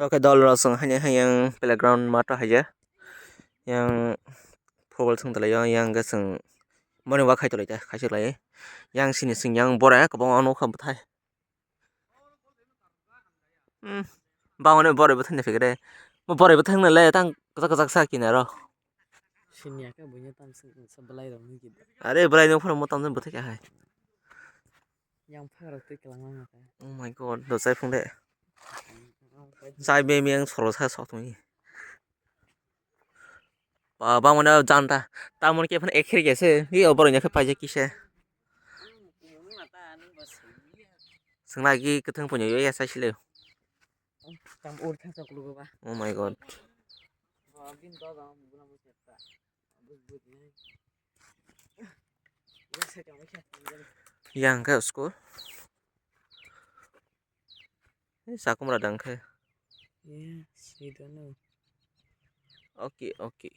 Oke dol rosong hanya yang playground mata aja yang football sung tala yang gaseng morning walk hai tolai ta khai lai yang sini sing yang bora ka bang ano kham thai bang bora ba thang figre mo bora ba thang na le tang ka ka sa kin ro Sini ka bunya tam sebelai dong gitu. are brai no phone mo tam ba thai ka hai Yang parah tuh kelang lama kan. oh my god do sai phung de sai be miang soro sa sok tu ni bang mo na jan ta ta mo ke phan ek khir ge se hi bora nya ka pa je ki se sing lai ki ka thang pu nya yo ya sa shi le Tam ur kan sok lu ba. oh my god Bin to ga bulan mo seta. Bus but ni. Ya se ka mo kya. yang ka school sa kum ra dang kha Yeah, she don't know. okay okay